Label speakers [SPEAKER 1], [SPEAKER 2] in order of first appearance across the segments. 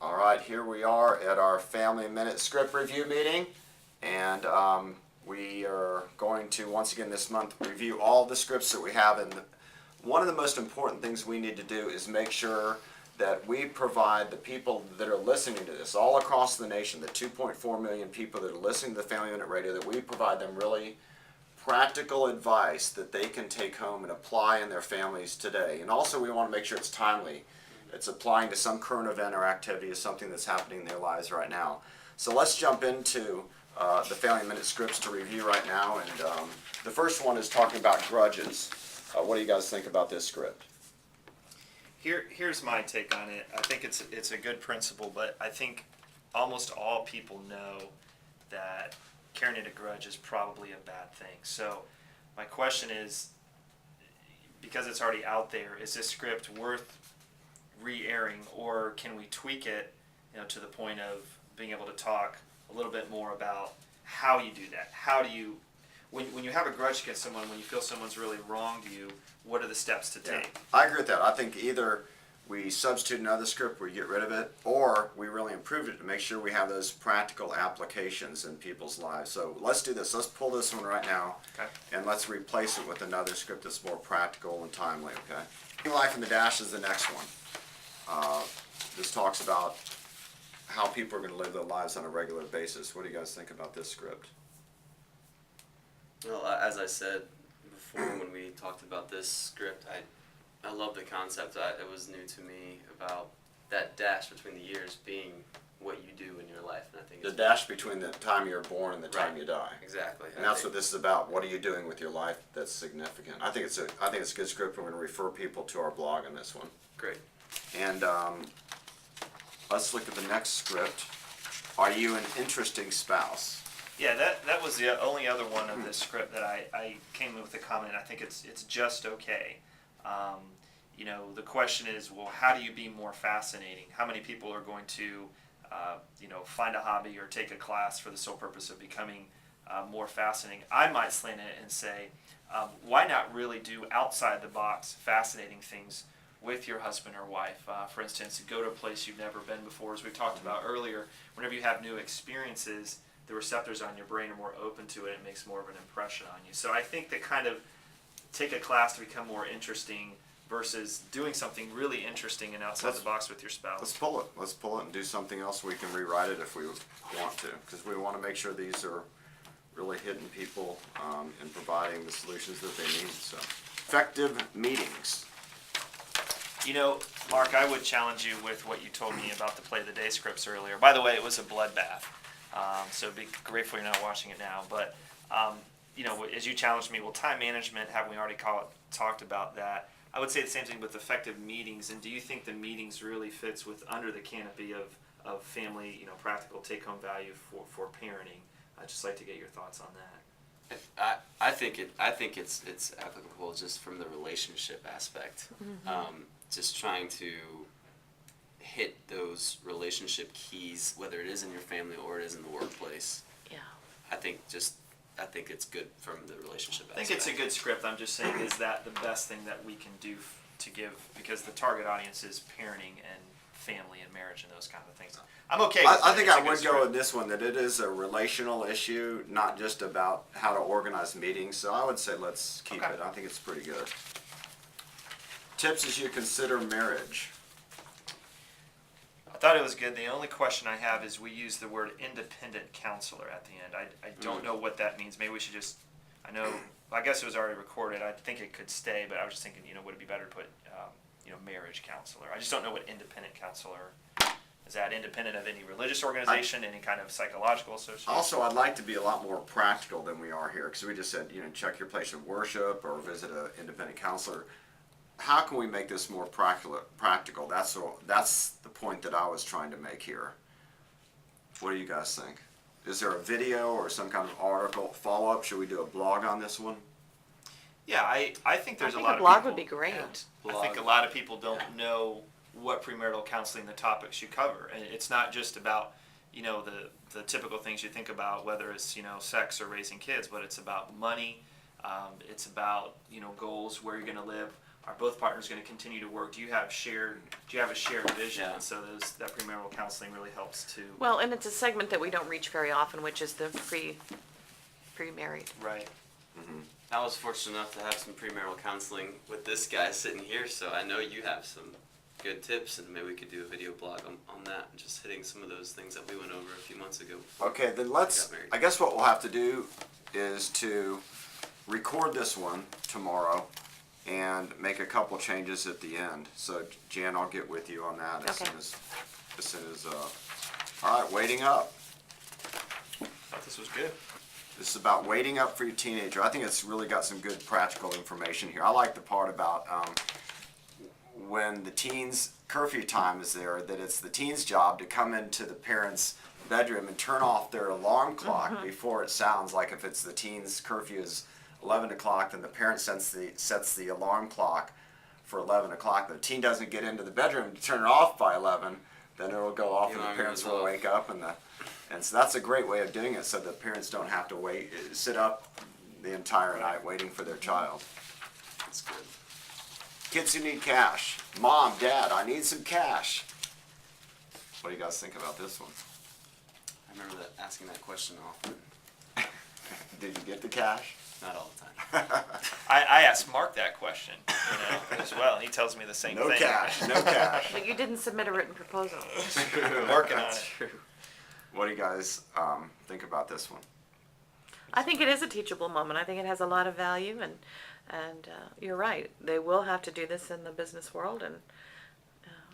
[SPEAKER 1] All right, here we are at our Family Minute script review meeting, and we are going to once again this month review all the scripts that we have. And one of the most important things we need to do is make sure that we provide the people that are listening to this all across the nation, the 2.4 million people that are listening to the Family Minute Radio, that we provide them really practical advice that they can take home and apply in their families today. And also we want to make sure it's timely. It's applying to some current event or activity, is something that's happening in their lives right now. So let's jump into the Family Minute scripts to review right now. And the first one is talking about grudges. What do you guys think about this script?
[SPEAKER 2] Here's my take on it. I think it's a good principle, but I think almost all people know that carrying a grudge is probably a bad thing. So my question is, because it's already out there, is this script worth re-airing, or can we tweak it, to the point of being able to talk a little bit more about how you do that? How do you, when you have a grudge against someone, when you feel someone's really wronged you, what are the steps to take?
[SPEAKER 1] I agree with that. I think either we substitute another script, we get rid of it, or we really improve it to make sure we have those practical applications in people's lives. So let's do this. Let's pull this one right now,
[SPEAKER 2] Okay.
[SPEAKER 1] and let's replace it with another script that's more practical and timely, okay? Life in the Dash is the next one. This talks about how people are going to live their lives on a regular basis. What do you guys think about this script?
[SPEAKER 3] Well, as I said before when we talked about this script, I love the concept. It was new to me about that dash between the years being what you do in your life, and I think
[SPEAKER 1] The
[SPEAKER 3] it's
[SPEAKER 1] dash between the time you're born and the time
[SPEAKER 3] Right.
[SPEAKER 1] you die.
[SPEAKER 3] Exactly.
[SPEAKER 1] And that's what this is about. What are you doing with your life that's significant? I think it's a good script. We're going to refer people to our blog on this one.
[SPEAKER 3] Great.
[SPEAKER 1] And let's look at the next script. Are you an interesting spouse?
[SPEAKER 2] Yeah, that was the only other one of this script that I came in with a comment. I think it's just okay. The question is, well, how do you be more fascinating? How many people are going to, find a hobby or take a class for the sole purpose of becoming more fascinating? I might slant it and say, why not really do outside the box fascinating things with your husband or wife? For instance, go to a place you've never been before. As we talked about earlier, whenever you have new experiences, the receptors on your brain are more open to it. It makes more of an impression on you. So I think that kind of take a class to become more interesting versus doing something really interesting and outside the box with your spouse.
[SPEAKER 1] Let's pull it. Let's pull it and do something else. We can rewrite it if we want to, because we want to make sure these are really hitting people and providing the solutions that they need. So, effective meetings.
[SPEAKER 2] Mark, I would challenge you with what you told me about the Play of the Day scripts earlier. By the way, it was a bloodbath, so be grateful you're not watching it now. But, as you challenged me, well, time management, haven't we already talked about that? I would say the same thing with effective meetings. And do you think the meetings really fits with under the canopy of family, practical take-home value for parenting? I'd just like to get your thoughts on that.
[SPEAKER 3] I think it's applicable just from the relationship aspect. Just trying to hit those relationship keys, whether it is in your family or it is in the workplace.
[SPEAKER 4] Yeah.
[SPEAKER 3] I think it's good from the relationship aspect.
[SPEAKER 2] I think it's a good script. I'm just saying, is that the best thing that we can do to give? Because the target audience is parenting and family and marriage and those kind of things. I'm okay with
[SPEAKER 1] I
[SPEAKER 2] it.
[SPEAKER 1] think
[SPEAKER 2] It's a
[SPEAKER 1] I
[SPEAKER 2] good
[SPEAKER 1] would go
[SPEAKER 2] script.
[SPEAKER 1] with this one, that it is a relational issue, not just about how to organize meetings. So I would say let's keep
[SPEAKER 2] Okay.
[SPEAKER 1] it. I think it's pretty good. Tips as you consider marriage.
[SPEAKER 2] I thought it was good. The only question I have is we use the word independent counselor at the end. I don't know what that means. Maybe we should just, I guess it was already recorded. I think it could stay, but I was just thinking, would it be better to put, marriage counselor? I just don't know what independent counselor is. That independent of any religious organization, any kind of psychological association?
[SPEAKER 1] Also, I'd like to be a lot more practical than we are here, because we just said, check your place of worship or visit an independent counselor. How can we make this more practical? That's the point that I was trying to make here. What do you guys think? Is there a video or some kind of article follow-up? Should we do a blog on this one?
[SPEAKER 2] Yeah, I think there's
[SPEAKER 4] I
[SPEAKER 2] a
[SPEAKER 4] think
[SPEAKER 2] lot
[SPEAKER 4] a
[SPEAKER 2] of
[SPEAKER 4] blog
[SPEAKER 2] people.
[SPEAKER 4] would be great.
[SPEAKER 2] Yeah. I think a lot of people don't know what premarital counseling, the topics you cover, and it's not just about the typical things you think about, whether it's sex or raising kids, but it's about money. It's about goals, where you're going to live, Are both partners going to continue to work? Do you have a shared vision?
[SPEAKER 3] Yeah.
[SPEAKER 2] And so that premarital counseling really helps to.
[SPEAKER 4] Well, and it's a segment that we don't reach very often, which is the pre-married.
[SPEAKER 2] Right.
[SPEAKER 3] I was fortunate enough to have some premarital counseling with this guy sitting here, so I know you have some good tips, and maybe we could do a video blog on that, just hitting some of those things that we went over a few months ago.
[SPEAKER 1] Okay, then
[SPEAKER 3] got married.
[SPEAKER 1] I guess what we'll have to do is to record this one tomorrow and make a couple changes at the end. So Jan, I'll get with you on that as
[SPEAKER 4] Okay.
[SPEAKER 1] soon as, all right, waiting up.
[SPEAKER 2] Thought this was good.
[SPEAKER 1] This is about waiting up for your teenager. I think it's really got some good practical information here. I like the part about when the teens' curfew time is there, that it's the teens' job to come into the parents' bedroom and turn off their alarm clock before it sounds. Like if it's the teens' curfew is 11 o'clock, then the parent sets the alarm clock for 11 o'clock. The teen doesn't get into the bedroom to turn it off by 11, then it'll go off
[SPEAKER 3] The
[SPEAKER 1] and the
[SPEAKER 3] alarm
[SPEAKER 1] parents
[SPEAKER 3] goes
[SPEAKER 1] will
[SPEAKER 3] off.
[SPEAKER 1] wake up and so that's a great way of doing it, so the parents don't have to sit up the entire night waiting for their child.
[SPEAKER 3] That's good.
[SPEAKER 1] Kids who need cash. Mom, Dad, I need some cash. What do you guys think about this one?
[SPEAKER 3] I remember asking that question often.
[SPEAKER 1] Did you get the cash?
[SPEAKER 3] Not all the time.
[SPEAKER 2] I asked Mark that question, as well. He tells me the same
[SPEAKER 1] No
[SPEAKER 2] thing.
[SPEAKER 1] cash, no cash.
[SPEAKER 4] But you didn't submit a written proposal.
[SPEAKER 2] Working on it.
[SPEAKER 3] True.
[SPEAKER 1] What do you guys think about this one?
[SPEAKER 4] I think it is a teachable moment. I think it has a lot of value, and you're right. They will have to do this in the business world, and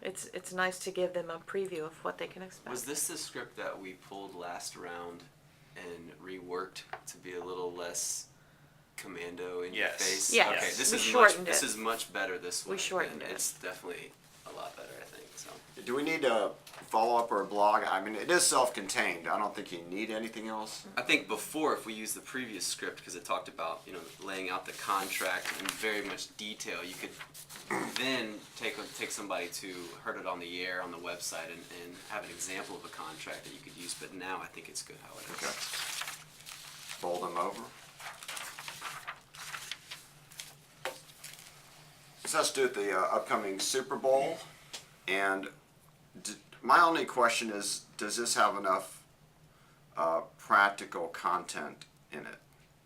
[SPEAKER 4] it's nice to give them a preview of what they can expect.
[SPEAKER 3] Was this the script that we pulled last round and reworked to be a little less commando in your
[SPEAKER 2] Yes.
[SPEAKER 3] face?
[SPEAKER 4] Yes.
[SPEAKER 3] Okay, this
[SPEAKER 4] We
[SPEAKER 3] is
[SPEAKER 4] shortened
[SPEAKER 3] this
[SPEAKER 4] it.
[SPEAKER 3] is much better this
[SPEAKER 4] We
[SPEAKER 3] way.
[SPEAKER 4] shortened
[SPEAKER 3] and
[SPEAKER 4] it.
[SPEAKER 3] It's definitely a lot better, I think. So
[SPEAKER 1] Do we need a follow-up or a blog? I mean, it is self-contained. I don't think you need anything else.
[SPEAKER 3] I think before, if we use the previous script, because it talked about laying out the contract in very much detail, you could then take somebody to heard it on the air on the website and have an example of a contract that you could use. But now I think it's good how it is.
[SPEAKER 1] Okay. Roll them over. This has to do with the upcoming Super Bowl, and my only question is, does this have enough practical content in it?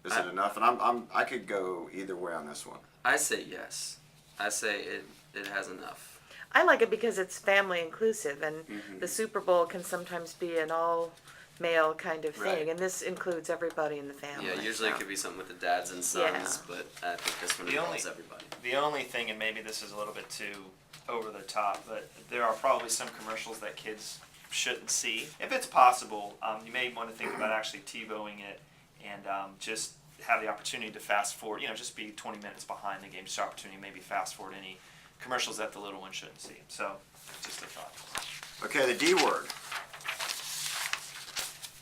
[SPEAKER 1] Is it enough? And I could go either way on this one.
[SPEAKER 3] I say yes. I say it has enough.
[SPEAKER 4] I like it because it's family inclusive, and
[SPEAKER 3] Mhm.
[SPEAKER 4] the Super Bowl can sometimes be an all-male kind of thing,
[SPEAKER 3] Right.
[SPEAKER 4] and this includes everybody in the family.
[SPEAKER 3] Yeah, usually it could be something with the dads and sons,
[SPEAKER 4] Yeah.
[SPEAKER 3] but I think this one
[SPEAKER 2] The
[SPEAKER 3] involves
[SPEAKER 2] only-
[SPEAKER 3] everybody.
[SPEAKER 2] The only thing, and maybe this is a little bit too over the top, but there are probably some commercials that kids shouldn't see. If it's possible, you may want to think about actually TiVoing it and just have the opportunity to fast forward, just be 20 minutes behind the game, just opportunity to maybe fast forward any commercials that the little one shouldn't see. So, just a thought.
[SPEAKER 1] Okay, the D word.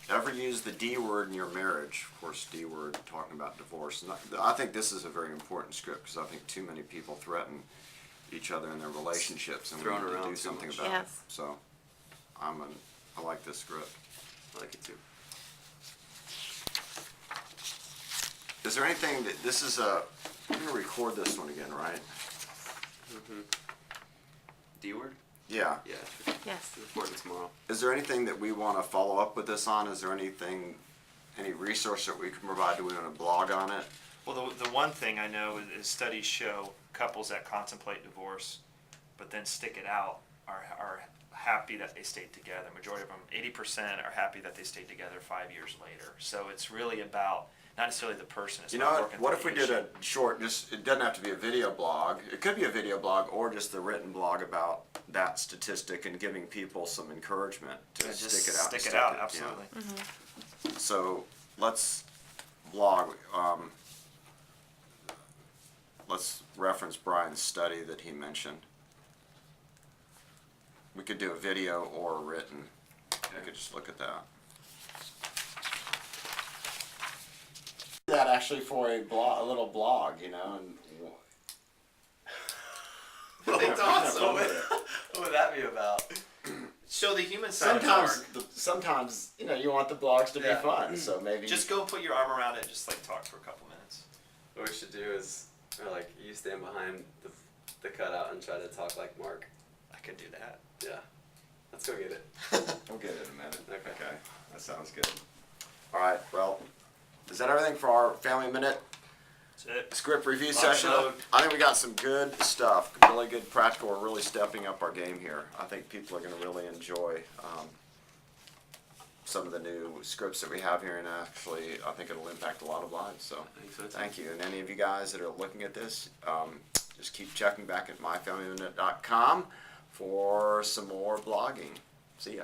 [SPEAKER 1] Ever use the D word in your marriage? Of course, D word talking about divorce. And I think this is a very important script because I think too many people threaten each other in their relationships, and we
[SPEAKER 3] Thrown
[SPEAKER 1] need to
[SPEAKER 3] around
[SPEAKER 1] do
[SPEAKER 3] too
[SPEAKER 1] something
[SPEAKER 3] much.
[SPEAKER 1] about it.
[SPEAKER 4] Yes.
[SPEAKER 1] So, I like this script.
[SPEAKER 3] I like it too.
[SPEAKER 1] Is there anything that this is I'm gonna record this one again, right?
[SPEAKER 3] D word?
[SPEAKER 1] Yeah.
[SPEAKER 3] Yeah. Sure.
[SPEAKER 4] Yes.
[SPEAKER 3] Report it tomorrow.
[SPEAKER 1] Is there anything that we want to follow up with this on? Is there any resource that we can provide? Do we want to blog on it?
[SPEAKER 2] Well, the one thing I know is studies show couples that contemplate divorce, but then stick it out, are happy that they stayed together. Majority of them, 80%, are happy that they stayed together 5 years later. So it's really about not necessarily the person. It's
[SPEAKER 1] You know
[SPEAKER 2] about
[SPEAKER 1] what?
[SPEAKER 2] working
[SPEAKER 1] What
[SPEAKER 2] through
[SPEAKER 1] if we
[SPEAKER 2] the
[SPEAKER 1] did
[SPEAKER 2] issue.
[SPEAKER 1] a short? It doesn't have to be a video blog. It could be a video blog or just a written blog about that statistic and giving people some encouragement to
[SPEAKER 2] Yeah,
[SPEAKER 1] stick
[SPEAKER 2] just
[SPEAKER 1] it out. and
[SPEAKER 2] stick it out,
[SPEAKER 1] you know.
[SPEAKER 2] absolutely.
[SPEAKER 1] So let's blog. Let's reference Brian's study that he mentioned. We could do a video or a written. We could just look at that. That actually for a little blog, and
[SPEAKER 3] That's awesome. What would that be about?
[SPEAKER 2] Show the human side of Mark.
[SPEAKER 1] sometimes you want the blogs to
[SPEAKER 3] Yeah.
[SPEAKER 1] be fun, so maybe
[SPEAKER 2] Just go put your arm around it, just like talk for a couple minutes.
[SPEAKER 3] What we should do is Or like you stand behind the cutout and try to talk like Mark.
[SPEAKER 2] I could do that.
[SPEAKER 3] Yeah. Let's go get it.
[SPEAKER 1] We'll get it in a minute.
[SPEAKER 3] Okay.
[SPEAKER 1] That sounds good. All right, well, is that everything for our Family Minute
[SPEAKER 2] That's it.
[SPEAKER 1] script review
[SPEAKER 2] Lots
[SPEAKER 1] session?
[SPEAKER 2] of-
[SPEAKER 1] I think we got some good stuff, really good practical. We're really stepping up our game here. I think people are going to really enjoy some of the new scripts that we have here, and actually, I think it'll impact a lot of lives. So,
[SPEAKER 3] I think so too.
[SPEAKER 1] thank you. And any of you guys that are looking at this, just keep checking back at myfamilyminute.com for some more blogging. See ya.